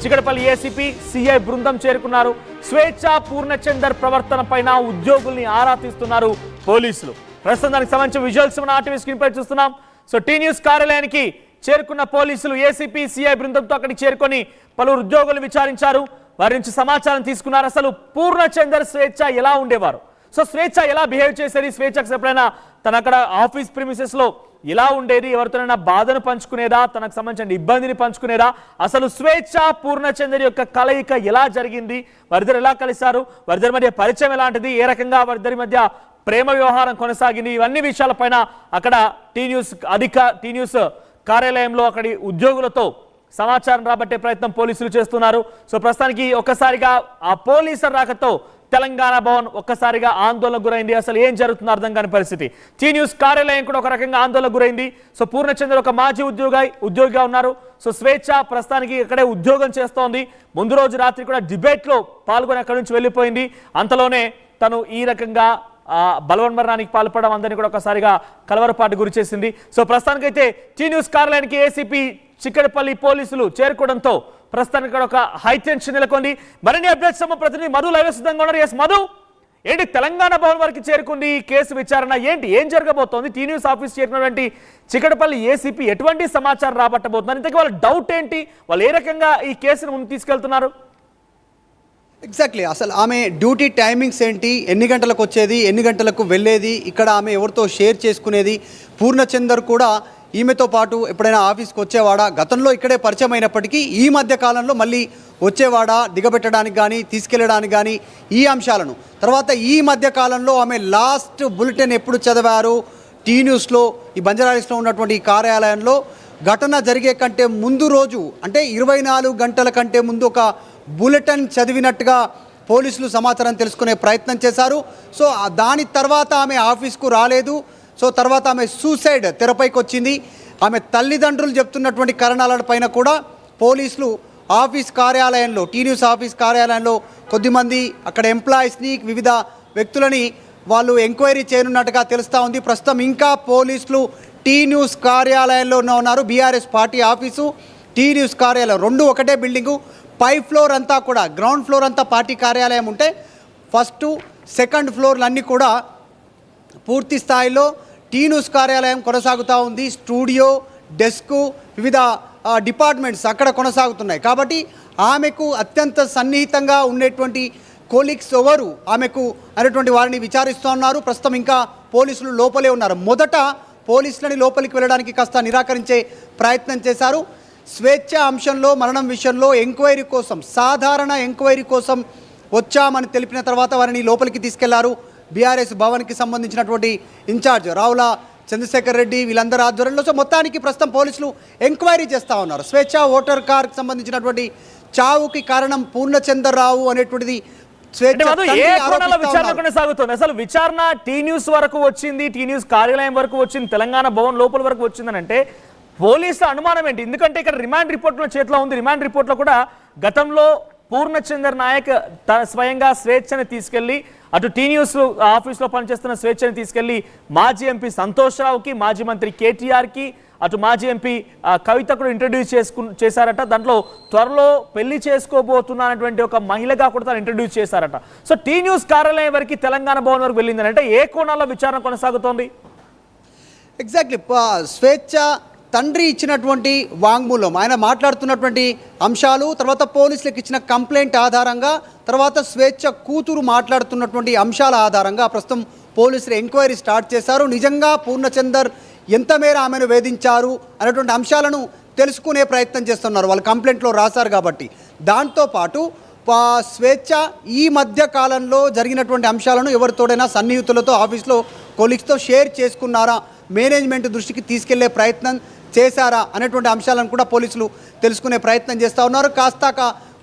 Chikkadpally ACP CI బృందం చేరుకున్నారు. స్వేచ్ఛ పూర్ణచందర్ ప్రవర్తన పైన ఉద్యోగుల్ని ఆరా తీస్తున్నారు పోలీసులు. ప్రస్తుతం దానికి సంబంధించిన విజువల్స్ మన ఆర్టీవీ స్క్రీన్ పై చూస్తున్నాం. సో టీ న్యూస్ కార్యాలయానికి చేరుకున్న పోలీసులు ఏసీపీ సిఐ బృందంతో అక్కడికి చేరుకొని పలువురు ఉద్యోగులు విచారించారు. వారి నుంచి సమాచారం తీసుకున్నారు. అసలు పూర్ణచందర్ స్వేచ్ఛ ఎలా ఉండేవారు, సో స్వేచ్ఛ ఎలా బిహేవ్ చేసేది, స్వేచ్ఛకు ఎప్పుడైనా తన అక్కడ ఆఫీస్ ప్రిమిసెస్ లో ఇలా ఉండేది, ఎవరితోనైనా బాధను పంచుకునేదా, తనకు సంబంధించిన ఇబ్బందిని పంచుకునేదా, అసలు స్వేచ్ఛ పూర్ణచందర్ యొక్క కలయిక ఎలా జరిగింది, వారిద్దరు ఎలా కలిశారు, వారిద్దరి మధ్య పరిచయం ఎలాంటిది, ఏ రకంగా వారిద్దరి మధ్య ప్రేమ వ్యవహారం కొనసాగింది, ఇవన్నీ విషయాలపైన అక్కడ టీ న్యూస్ కార్యాలయంలో అక్కడి ఉద్యోగులతో సమాచారం రాబట్టే ప్రయత్నం పోలీసులు చేస్తున్నారు. సో ప్రస్తుతానికి ఒక్కసారిగా ఆ పోలీసుల రాకతో తెలంగాణ భవన్ ఒక్కసారిగా ఆందోళనకు గురైంది. అసలు ఏం జరుగుతుందో అర్థం కాని పరిస్థితి. టీ న్యూస్ కార్యాలయం కూడా ఒక రకంగా ఆందోళనకు గురైంది. సో పూర్ణచందర్ ఒక మాజీ ఉద్యోగిగా ఉన్నారు. సో స్వేచ్ఛ ప్రస్తుతానికి ఇక్కడే ఉద్యోగం చేస్తోంది. ముందు రోజు రాత్రి కూడా డిబేట్లో పాల్గొని అక్కడి నుంచి వెళ్ళిపోయింది. అంతలోనే తను ఈ రకంగా బలవన్మరణానికి పాల్పడడం అందరినీ కూడా ఒకసారిగా కలవరపాటు గురి చేసింది. సో ప్రస్తుతానికైతే టీ న్యూస్ కార్యాలయానికి ఏసీపీ చిక్కడపల్లి పోలీసులు చేరుకోవడంతో ప్రస్తుతానికి ఒక హై టెన్షన్ నెలకొంది. మరిన్ని అప్డేట్స్ ప్రతినిధి మధు లైవ్ సిద్ధంగా ఉన్నారు. ఎస్ మధు, ఏంటి తెలంగాణ భవన్ వరకు చేరుకుంది కేసు విచారణ, ఏం జరగబోతోంది? టీ న్యూస్ ఆఫీస్ చేరినటువంటి చిక్కడపల్లి ఏసీపీ ఎటువంటి సమాచారం రాబట్టబోతున్నారు? ఇంతకీ వాళ్ళ డౌట్ ఏంటి, వాళ్ళు ఏ రకంగా ఈ కేసును ముందు తీసుకెళ్తున్నారు? ఎగ్జాక్ట్లీ, అసలు ఆమె డ్యూటీ టైమింగ్స్ ఏంటి, ఎన్ని గంటలకు వచ్చేది, ఎన్ని గంటలకు వెళ్ళేది, ఇక్కడ ఆమె ఎవరితో షేర్ చేసుకునేది, పూర్ణచందర్ కూడా ఈమెతో పాటు ఎప్పుడైనా ఆఫీస్కి వచ్చేవాడా, గతంలో ఇక్కడే పరిచయం అయినప్పటికీ ఈ మధ్య కాలంలో మళ్ళీ వచ్చేవాడా దిగబెట్టడానికి కానీ తీసుకెళ్ళడానికి కానీ ఈ అంశాలను, తర్వాత ఈ మధ్య కాలంలో ఆమె లాస్ట్ బులెటిన్ ఎప్పుడు చదివారు టీ న్యూస్లో ఈ బంజారాహిల్స్లో ఉన్నటువంటి ఈ కార్యాలయంలో, ఘటన జరిగే కంటే ముందు రోజు అంటే 24 గంటల కంటే ముందు ఒక బులెటిన్ చదివినట్టుగా పోలీసులు సమాచారం తెలుసుకునే ప్రయత్నం చేశారు. సో దాని తర్వాత ఆమె ఆఫీస్కు రాలేదు. సో తర్వాత ఆమె సూసైడ్ తెరపైకి వచ్చింది. ఆమె తల్లిదండ్రులు చెప్తున్నటువంటి కారణాలపైన కూడా పోలీసులు ఆఫీస్ కార్యాలయంలో టీ న్యూస్ ఆఫీస్ కార్యాలయంలో కొద్దిమంది అక్కడ ఎంప్లాయీస్ని వివిధ వ్యక్తులని వాళ్ళు ఎంక్వైరీ చేయనున్నట్టుగా తెలుస్తూ ఉంది. ప్రస్తుతం ఇంకా పోలీసులు టీ న్యూస్ కార్యాలయంలో ఉన్నారు. BRS party office, T News కార్యాలయం రెండు ఒకటే బిల్డింగు. పై ఫ్లోర్ అంతా కూడా, గ్రౌండ్ ఫ్లోర్ అంతా పార్టీ కార్యాలయం ఉంటే ఫస్ట్ సెకండ్ ఫ్లోర్లన్నీ కూడా పూర్తి స్థాయిలో టీ న్యూస్ కార్యాలయం కొనసాగుతూ ఉంది. స్టూడియో, డెస్కు, వివిధ డిపార్ట్మెంట్స్ అక్కడ కొనసాగుతున్నాయి. కాబట్టి ఆమెకు అత్యంత సన్నిహితంగా ఉండేటువంటి కోలీగ్స్ ఎవరు ఆమెకు అనేటువంటి వారిని విచారిస్తూ ఉన్నారు. ప్రస్తుతం ఇంకా పోలీసులు లోపలే ఉన్నారు. మొదట పోలీసులని లోపలికి వెళ్ళడానికి కాస్త నిరాకరించే ప్రయత్నం చేశారు. స్వేచ్ఛ అంశంలో, మరణం విషయంలో ఎంక్వైరీ కోసం, సాధారణ ఎంక్వైరీ కోసం వచ్చామని తెలిపిన తర్వాత వారిని లోపలికి తీసుకెళ్లారు. బీఆర్ఎస్ భవన్కి సంబంధించినటువంటి ఇన్ఛార్జ్ రావుల చంద్రశేఖర్ రెడ్డి వీళ్ళందరూ ఆధ్వర్యంలో. సో మొత్తానికి ప్రస్తుతం పోలీసులు ఎంక్వైరీ చేస్తూ ఉన్నారు. స్వేచ్ఛ ఓటర్ కార్కి సంబంధించినటువంటి చావుకి కారణం పూర్ణచందర్ రావు అనేటువంటిది విచారణ కొనసాగుతుంది. అసలు విచారణ టీ న్యూస్ వరకు వచ్చింది, టీ న్యూస్ కార్యాలయం వరకు వచ్చింది, తెలంగాణ భవన్ లోపల వరకు వచ్చిందని అంటే పోలీసుల అనుమానం ఏంటి? ఎందుకంటే ఇక్కడ రిమాండ్ రిపోర్ట్ చేతిలో ఉంది. రిమాండ్ రిపోర్ట్లో కూడా గతంలో పూర్ణచందర్ నాయక్ స్వయంగా స్వేచ్ఛని తీసుకెళ్లి అటు టీ న్యూస్ ఆఫీస్లో పనిచేస్తున్న స్వేచ్ఛని తీసుకెళ్లి మాజీ ఎంపీ సంతోష్ రావుకి, మాజీ మంత్రి కేటీఆర్కి, అటు మాజీ ఎంపీ కవిత కూడా ఇంట్రడ్యూస్ చేశారట. దాంట్లో త్వరలో పెళ్లి చేసుకోబోతున్నటువంటి ఒక మహిళగా కూడా తను ఇంట్రడ్యూస్ చేశారట. సో టీ న్యూస్ కార్యాలయం వరకు, తెలంగాణ భవన్ వరకు వెళ్ళిందని అంటే ఏ కోణాల్లో విచారణ కొనసాగుతోంది? ఎగ్జాక్ట్లీ, స్వేచ్ఛ తండ్రి ఇచ్చినటువంటి వాంగ్మూలం, ఆయన మాట్లాడుతున్నటువంటి అంశాలు, తర్వాత పోలీసులకు ఇచ్చిన కంప్లైంట్ ఆధారంగా, తర్వాత స్వేచ్ఛ కూతురు మాట్లాడుతున్నటువంటి అంశాల ఆధారంగా ప్రస్తుతం పోలీసులు ఎంక్వైరీ స్టార్ట్ చేశారు. నిజంగా పూర్ణచందర్ ఎంత మేర ఆమెను వేధించారు అనేటువంటి అంశాలను తెలుసుకునే ప్రయత్నం చేస్తున్నారు. వాళ్ళు కంప్లైంట్లో రాశారు కాబట్టి. దాంతోపాటు స్వేచ్ఛ ఈ మధ్య కాలంలో జరిగినటువంటి అంశాలను ఎవరితోడైనా సన్నిహితులతో, ఆఫీస్లో కొలీగ్స్తో షేర్ చేసుకున్నారా, మేనేజ్మెంట్ దృష్టికి తీసుకెళ్లే ప్రయత్నం చేశారా అనేటువంటి అంశాలను కూడా పోలీసులు తెలుసుకునే ప్రయత్నం చేస్తూ ఉన్నారు. కాస్త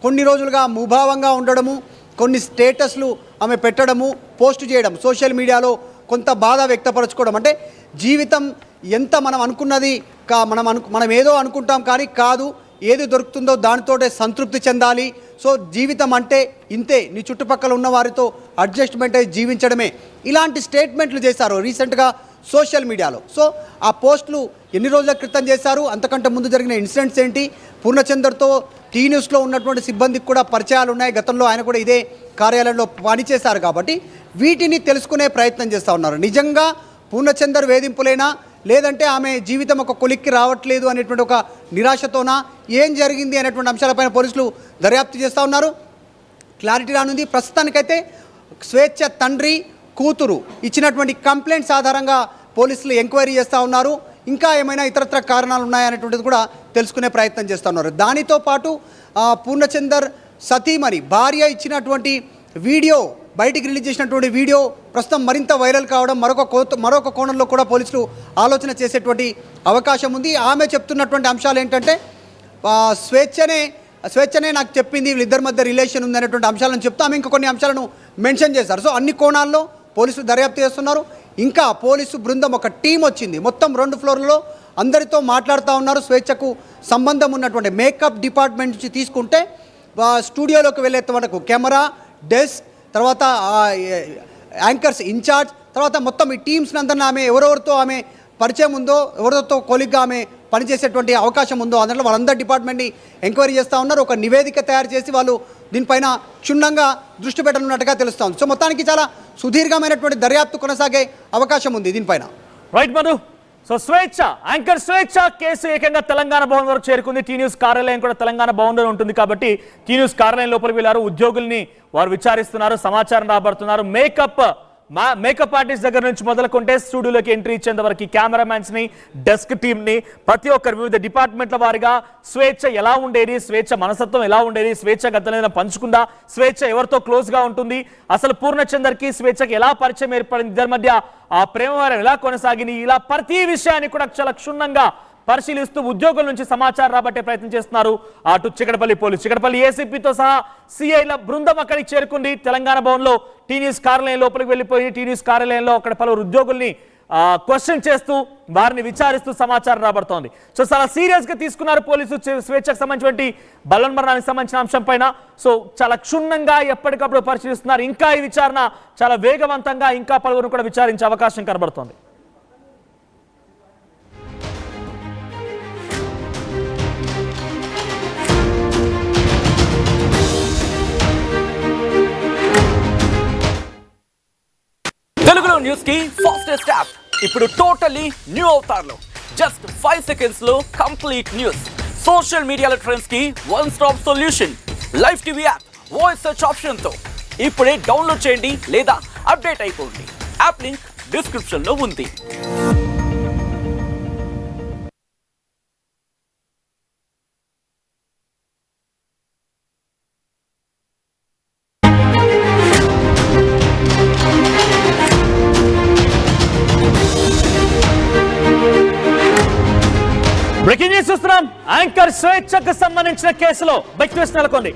కొన్ని రోజులుగా ముభావంగా ఉండడము, కొన్ని స్టేటస్లు ఆమె పెట్టడము, పోస్ట్ చేయడం, సోషల్ మీడియాలో కొంత బాధ వ్యక్తపరచుకోవడం, అంటే జీవితం ఎంత మనం అనుకున్నది మనం ఏదో అనుకుంటాం కానీ కాదు, ఏది దొరుకుతుందో దానితోటే సంతృప్తి చెందాలి. సో జీవితం అంటే ఇంతే, నీ చుట్టుపక్కల ఉన్న వారితో అడ్జస్ట్మెంట్ అయి జీవించడమే, ఇలాంటి స్టేట్మెంట్లు చేశారు రీసెంట్గా సోషల్ మీడియాలో. సో ఆ పోస్టులు ఎన్ని రోజుల క్రితం చేశారు, అంతకంటే ముందు జరిగిన ఇన్సిడెంట్స్ ఏంటి, పూర్ణచందర్తో టీ న్యూస్లో ఉన్నటువంటి సిబ్బందికి కూడా పరిచయాలు ఉన్నాయి. గతంలో ఆయన కూడా ఇదే కార్యాలయంలో పనిచేశారు కాబట్టి వీటిని తెలుసుకునే ప్రయత్నం చేస్తూ ఉన్నారు. నిజంగా పూర్ణచందర్ వేధింపులైనా లేదంటే ఆమె జీవితం ఒక కొలిక్కి రావట్లేదు అనేటువంటి ఒక నిరాశతోనా ఏం జరిగింది అనేటువంటి అంశాలపైన పోలీసులు దర్యాప్తు చేస్తూ ఉన్నారు. క్లారిటీ రానుంది. ప్రస్తుతానికైతే స్వేచ్ఛ తండ్రి కూతురు ఇచ్చినటువంటి కంప్లైంట్స్ ఆధారంగా పోలీసులు ఎంక్వైరీ చేస్తూ ఉన్నారు. ఇంకా ఏమైనా ఇతరత్ర కారణాలు ఉన్నాయనేటువంటిది కూడా తెలుసుకునే ప్రయత్నం చేస్తూ ఉన్నారు. దానితో పాటు పూర్ణచందర్ సతీమణి భార్య ఇచ్చినటువంటి వీడియో బయటికి రిలీజ్ చేసినటువంటి వీడియో ప్రస్తుతం మరింత వైరల్ కావడం మరొక కోణంలో కూడా పోలీసులు ఆలోచన చేసేటువంటి అవకాశం ఉంది. ఆమె చెప్తున్నటువంటి అంశాలు ఏంటంటే స్వేచ్ఛనే నాకు చెప్పింది, వీళ్ళిద్దరి మధ్య రిలేషన్ ఉంది అనేటువంటి అంశాలను చెప్తూ ఆమె ఇంకా కొన్ని అంశాలను మెన్షన్ చేశారు. సో అన్ని కోణాల్లో పోలీసులు దర్యాప్తు చేస్తున్నారు. ఇంకా పోలీసు బృందం ఒక టీం వచ్చింది. మొత్తం 2 ఫ్లోర్లలో అందరితో మాట్లాడుతూ ఉన్నారు. స్వేచ్ఛకు సంబంధం ఉన్నటువంటి మేకప్ డిపార్ట్మెంట్ నుంచి తీసుకుంటే స్టూడియోలోకి వెళ్ళేంత వరకు కెమెరా, డెస్క్, తర్వాత యాంకర్స్ ఇన్ఛార్జ్, తర్వాత మొత్తం ఈ టీమ్స్ని అందరినీ ఆమె ఎవరెవరితో ఆమె పరిచయం ఉందో, ఎవరితో కొలిగ్గా ఆమె పనిచేసేటువంటి అవకాశం ఉందో అందులో వాళ్ళందరి డిపార్ట్మెంట్ని ఎంక్వైరీ చేస్తూ ఉన్నారు. ఒక నివేదిక తయారు చేసి వాళ్ళు దీనిపైన క్షుణ్ణంగా దృష్టి పెట్టనున్నట్టుగా తెలుస్తోంది. సో మొత్తానికి చాలా సుదీర్ఘమైనటువంటి దర్యాప్తు కొనసాగే అవకాశం ఉంది దీనిపైన. రైట్ మధు. సో స్వేచ్ఛ, యాంకర్ స్వేచ్ఛ కేసు ఏకంగా తెలంగాణ భవన్ వరకు చేరుకుంది. టీ న్యూస్ కార్యాలయం కూడా తెలంగాణ భవన్లో ఉంటుంది కాబట్టి టీ న్యూస్ కార్యాలయం లోపలికి వెళ్ళారు. ఉద్యోగుల్ని వారు విచారిస్తున్నారు, సమాచారం రాబడుతున్నారు. మేకప్ ఆర్టిస్ట్ దగ్గర నుంచి మొదలుకుంటే స్టూడియోలోకి ఎంట్రీ ఇచ్చేంత వరకు కెమెరామ్యాన్స్ ని, డెస్క్ టీమ్ ని, ప్రతి ఒక్కరు వివిధ డిపార్ట్మెంట్ల వారిగా స్వేచ్ఛ ఎలా ఉండేది, స్వేచ్ఛ మనస్తత్వం ఎలా ఉండేది, స్వేచ్ఛ గతంలో పంచుకుందా, స్వేచ్ఛ ఎవరితో క్లోజ్ గా ఉంటుంది, అసలు పూర్ణచందర్ కి స్వేచ్ఛకి ఎలా పరిచయం ఏర్పడింది, ఇద్దరి మధ్య ఆ ప్రేమవారం ఎలా కొనసాగింది, ఇలా ప్రతి విషయాన్ని కూడా చాలా క్షుణ్ణంగా పరిశీలిస్తూ ఉద్యోగుల నుంచి సమాచారం రాబట్టే ప్రయత్నం చేస్తున్నారు అటు చికటపల్లి పోలీసు. చికటపల్లి ఏసీపీతో సహా సిఐల బృందం అక్కడికి చేరుకుంది. తెలంగాణ భవన్లో టీ న్యూస్ కార్యాలయం లోపలికి వెళ్ళిపోయి టీ న్యూస్ కార్యాలయంలో అక్కడ పలువురు ఉద్యోగుల్ని క్వశ్చన్ చేస్తూ వారిని విచారిస్తూ సమాచారం రాబడుతోంది. సో చాలా సీరియస్ గా తీసుకున్నారు పోలీసు స్వేచ్ఛకు సంబంధించినటువంటి బలవన్మరణానికి సంబంధించిన అంశం పైన. సో చాలా క్షుణ్ణంగా ఎప్పటికప్పుడు పరిశీలిస్తున్నారు. ఇంకా ఈ విచారణ చాలా వేగవంతంగా ఇంకా పలువురు కూడా విచారించే అవకాశం కనబడుతోంది. తెలుగులో న్యూస్ కి ఫాస్టెస్ట్ యాప్ ఇప్పుడు టోటలీ న్యూ అవతార్లో జస్ట్ 5 seconds లో కంప్లీట్ న్యూస్. సోషల్ మీడియాలో ట్రెండ్స్ కి one stop solution. Live TV app voice search option తో ఇప్పుడే డౌన్లోడ్ చేయండి లేదా అప్డేట్ అయిపోండి. యాప్ లింక్ డిస్క్రిప్షన్ లో ఉంది. బ్రేకింగ్ న్యూస్ చూస్తున్నాం. యాంకర్ స్వేచ్ఛకు సంబంధించిన కేసులో బిగ్ ట్విస్ట్ నెలకొంది.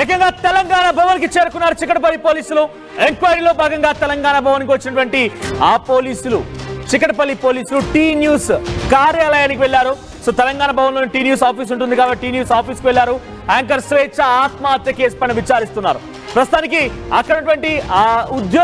ఏకంగా తెలంగాణ భవన్ కి చేరుకున్నారు చికటపల్లి పోలీసులు. ఎంక్వైరీలో భాగంగా తెలంగాణ భవన్ కి వచ్చినటువంటి ఆ పోలీసులు, చికటపల్లి పోలీసులు టీ న్యూస్ కార్యాలయానికి వెళ్లారు. సో తెలంగాణ భవన్ లో టీ న్యూస్ ఆఫీస్ ఉంటుంది కాబట్టి టీ న్యూస్ ఆఫీస్ కు వెళ్లారు. యాంకర్ స్వేచ్ఛ ఆత్మహత్య కేసు పైన విచారిస్తున్నారు. ప్రస్తుతానికి అక్కడ ఉద్యోగ